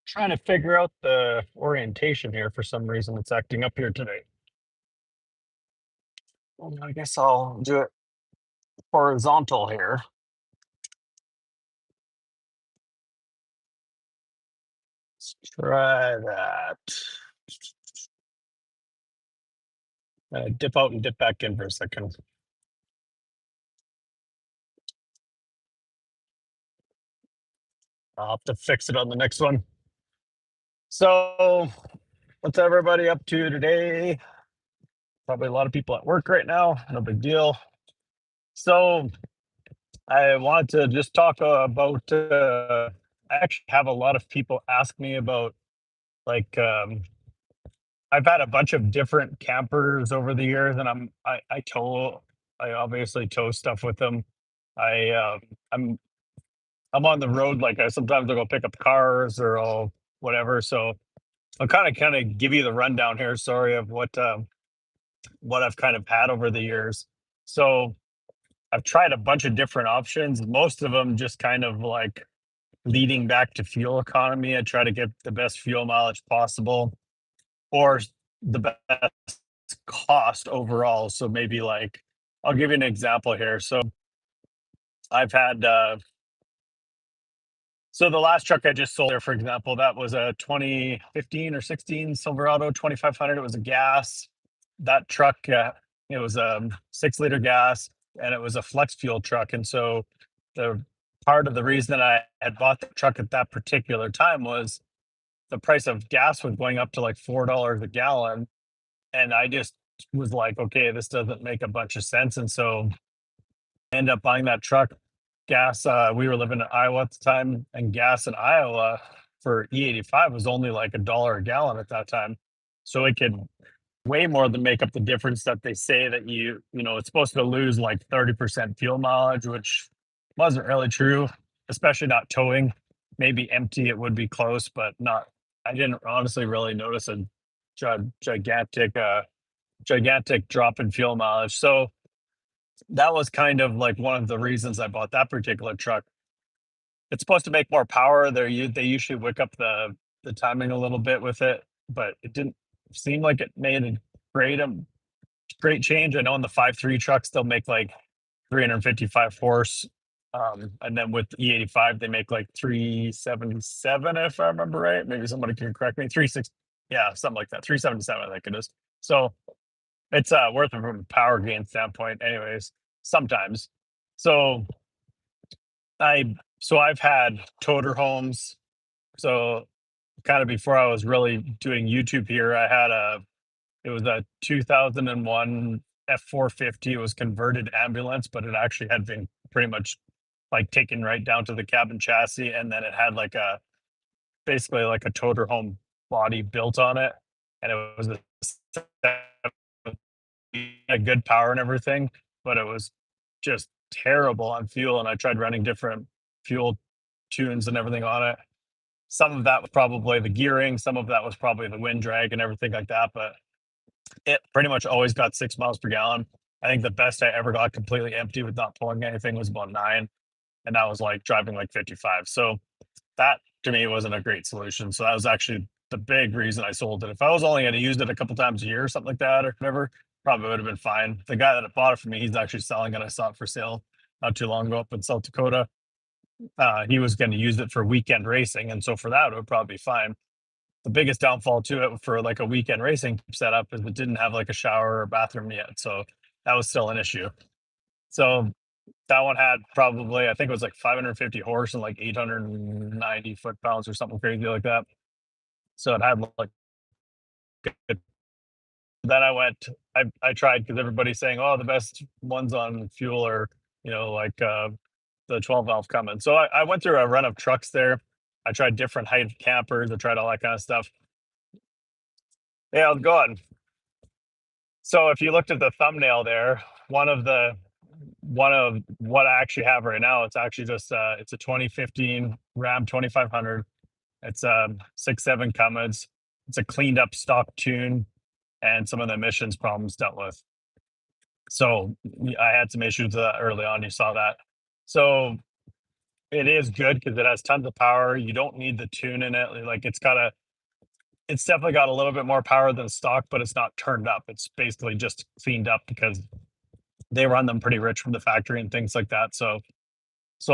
Trying to figure out the orientation here for some reason. It's acting up here today. Well, I guess I'll do it horizontal here. Let's try that. Dip out and dip back in for a second. I'll have to fix it on the next one. So, what's everybody up to today? Probably a lot of people at work right now. No big deal. So, I wanted to just talk about. I actually have a lot of people ask me about like I've had a bunch of different campers over the years, and I tow. I obviously tow stuff with them. I I'm on the road. Like I sometimes I'll go pick up cars or I'll whatever. So I'll kind of give you the rundown here. Sorry of what I've kind of had over the years. So I've tried a bunch of different options. Most of them just kind of like leading back to fuel economy. I try to get the best fuel mileage possible or the best cost overall. So maybe like I'll give you an example here. So I've had so the last truck I just sold there, for example, that was a 2015 or 16 Silverado 2500. It was a gas. That truck, it was a 6 liter gas, and it was a flex fuel truck. And so the part of the reason I had bought the truck at that particular time was the price of gas was going up to like $4 a gallon, and I just was like, okay, this doesn't make a bunch of sense. And so I ended up buying that truck. Gas, we were living in Iowa at the time, and gas in Iowa for E85 was only like $1 a gallon at that time. So it could way more than make up the difference that they say that it's supposed to lose like 30% fuel mileage, which wasn't really true, especially not towing. Maybe empty, it would be close, but not. I didn't honestly really notice a gigantic drop in fuel mileage. So that was kind of like one of the reasons I bought that particular truck. It's supposed to make more power. They usually wick up the timing a little bit with it, but it didn't seem like it made a great change. I know in the 5.3 trucks they'll make like 355 horse. And then with E85 they make like 377 if I remember right. Maybe somebody can correct me. 36, yeah, something like that. 377 I think it is. So it's worth it from a power gain standpoint, anyways. Sometimes. So I've had toter homes. So kind of before I was really doing YouTube here, it was a 2001 F450. It was converted ambulance, but it actually had been pretty much like taken right down to the cabin chassis, and then it had like a basically like a toter home body built on it, and it was a good power and everything, but it was just terrible on fuel. And I tried running different fuel tunes and everything on it. Some of that was probably the gearing, some of that was probably the wind drag and everything like that. But it pretty much always got 6 miles per gallon. I think the best I ever got completely empty with not pulling anything was about 9. And that was like driving like 55. So that to me wasn't a great solution. So that was actually the big reason I sold it. If I was only going to use it a couple times a year or something like that or whatever, probably would have been fine. The guy that bought it for me, he's actually selling it. I saw it for sale not too long ago up in South Dakota. He was going to use it for weekend racing. And so for that, it would probably be fine. The biggest downfall to it for like a weekend racing setup is it didn't have like a shower or bathroom yet. So that was still an issue. So that one had probably, I think it was like 550 horse and like 890 foot pounds or something crazy like that. So it had like good. Then I tried because everybody's saying, oh, the best ones on fuel are, like the 12 valve Cummins. So I went through a run of trucks there. I tried different height campers. I tried all that kind of stuff. Yeah, go on. So if you looked at the thumbnail there, one of what I actually have right now, it's actually just it's a 2015 Ram 2500. It's a 6.7 Cummins. It's a cleaned up stock tune and some of the emissions problems dealt with. So I had some issues early on. You saw that. So it is good because it has tons of power. You don't need the tune in it. Like it's definitely got a little bit more power than stock, but it's not turned up. It's basically just cleaned up because they run them pretty rich from the factory and things like that. So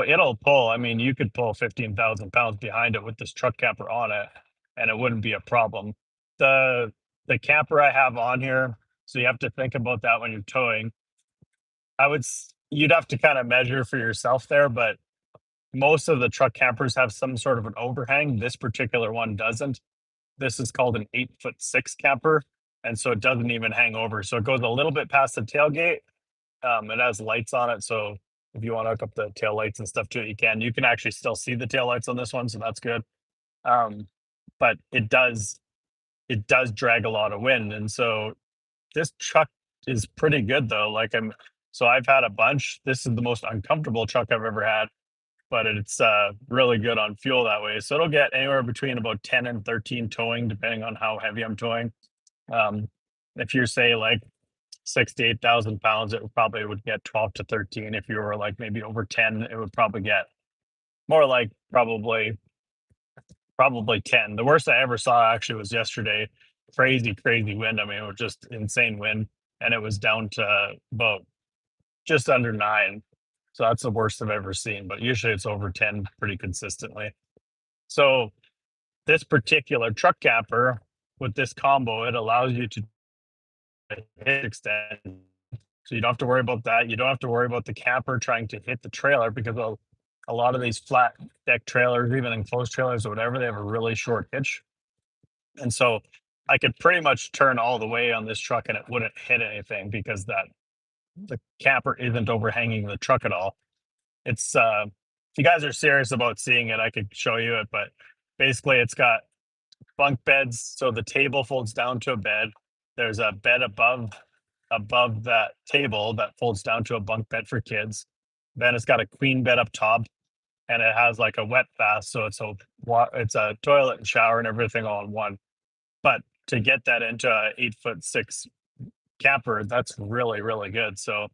it'll pull. I mean, you could pull 15,000 pounds behind it with this truck camper on it, and it wouldn't be a problem. The the camper I have on here, so you have to think about that when you're towing. You'd have to kind of measure for yourself there, but most of the truck campers have some sort of an overhang. This particular one doesn't. This is called an 8'6" camper, and so it doesn't even hang over. So it goes a little bit past the tailgate. It has lights on it, so if you want to hook up the tail lights and stuff to it, you can. You can actually still see the tail lights on this one, so that's good. Um, but it does drag a lot of wind, and so this truck is pretty good though. I've had a bunch. This is the most uncomfortable truck I've ever had, but it's really good on fuel that way. So it'll get anywhere between about 10 and 13 towing, depending on how heavy I'm towing. Um, if you're say like 6 to 8,000 pounds, it probably would get 12 to 13. If you were like maybe over 10, it would probably get more like probably 10. The worst I ever saw actually was yesterday. Crazy, crazy wind. I mean, it was just insane wind, and it was down to about just under 9. So that's the worst I've ever seen. But usually it's over 10 pretty consistently. So this particular truck camper with this combo, it allows you to hit extend. So you don't have to worry about that. You don't have to worry about the camper trying to hit the trailer because a lot of these flat deck trailers, even enclosed trailers or whatever, they have a really short hitch. And so I could pretty much turn all the way on this truck and it wouldn't hit anything because the camper isn't overhanging the truck at all. It's if you guys are serious about seeing it, I could show you it, but basically it's got bunk beds, so the table folds down to a bed. There's a bed above that table that folds down to a bunk bed for kids. Then it's got a queen bed up top, and it has like a wet bath, so it's a toilet and shower and everything all in one. But to get that into a 8'6" camper, that's really really good. So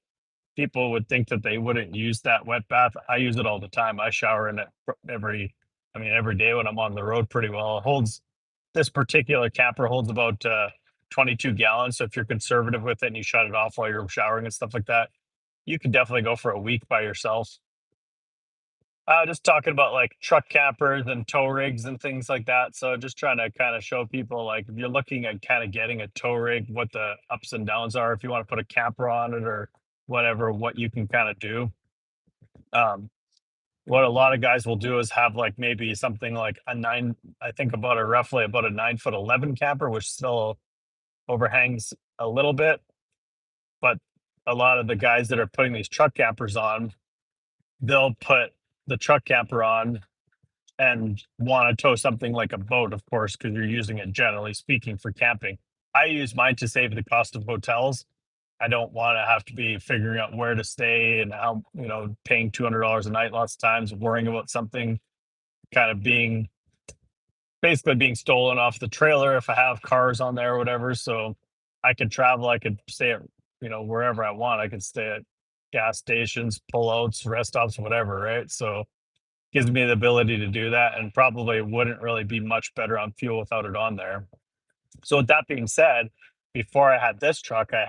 people would think that they wouldn't use that wet bath. I use it all the time. I shower in it every day when I'm on the road pretty well. This particular camper holds about 22 gallons. So if you're conservative with it and you shut it off while you're showering and stuff like that, you could definitely go for a week by yourself. Just talking about like truck campers and tow rigs and things like that. So just trying to kind of show people like if you're looking at kind of getting a tow rig, what the ups and downs are, if you want to put a camper on it or whatever, what you can kind of do. Um, what a lot of guys will do is have like maybe something like I think about a roughly about a 9'11" camper, which still overhangs a little bit. But a lot of the guys that are putting these truck campers on, they'll put the truck camper on and want to tow something like a boat, of course, because you're using it generally speaking for camping. I use mine to save the cost of hotels. I don't want to have to be figuring out where to stay and how, paying $200 a night lots of times, worrying about something kind of basically being stolen off the trailer if I have cars on there or whatever. So I could travel, I could stay at, wherever I want. I could stay at gas stations, pullouts, rest stops, whatever, right? So gives me the ability to do that and probably wouldn't really be much better on fuel without it on there. So with that being said, before I had this truck, I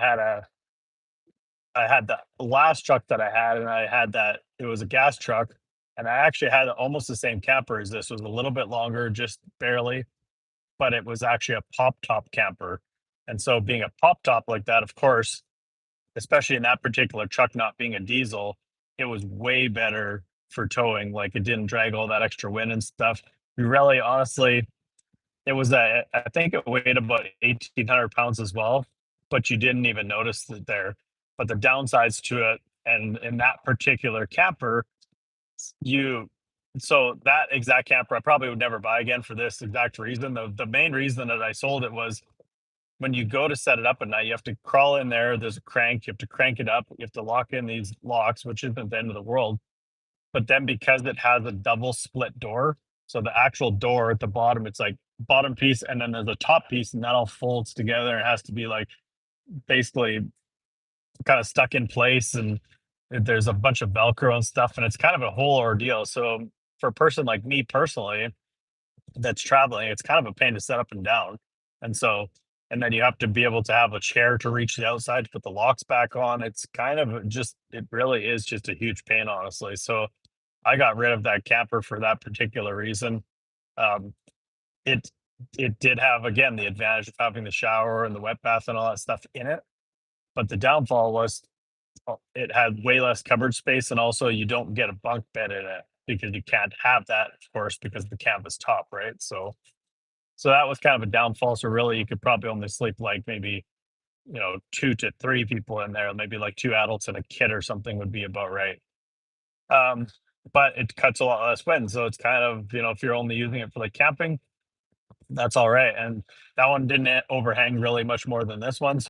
had the last truck that I had, and I had that it was a gas truck, and I actually had almost the same camper as this. Was a little bit longer, just barely, but it was actually a pop top camper. And so being a pop top like that, of course, especially in that particular truck not being a diesel, it was way better for towing. Like it didn't drag all that extra wind and stuff. You really honestly, I think it weighed about 1,800 pounds as well, but you didn't even notice it there. But the downsides to it, and in that particular camper, you so that exact camper I probably would never buy again for this exact reason. The main reason that I sold it was when you go to set it up at night, you have to crawl in there. There's a crank, you have to crank it up, you have to lock in these locks, which isn't the end of the world. But then because it has a double split door, so the actual door at the bottom, it's like bottom piece and then there's a top piece, and that all folds together. It has to be like basically kind of stuck in place, and there's a bunch of Velcro and stuff, and it's kind of a whole ordeal. So for a person like me personally that's traveling, it's kind of a pain to set up and down. And so, and then you have to be able to have a chair to reach the outside to put the locks back on. It's kind of just, it really is just a huge pain, honestly. So I got rid of that camper for that particular reason. Um, it it did have, again, the advantage of having the shower and the wet bath and all that stuff in it, but the downfall was, it had way less cupboard space, and also you don't get a bunk bed in it because you can't have that, of course, because of the canvas top, right? So that was kind of a downfall. So really, you could probably only sleep like maybe, 2 to 3 people in there, maybe like 2 adults and a kid or something would be about right. Um, but it cuts a lot less wind, so it's kind of, if you're only using it for like camping, that's all right. And that one didn't overhang really much more than this one.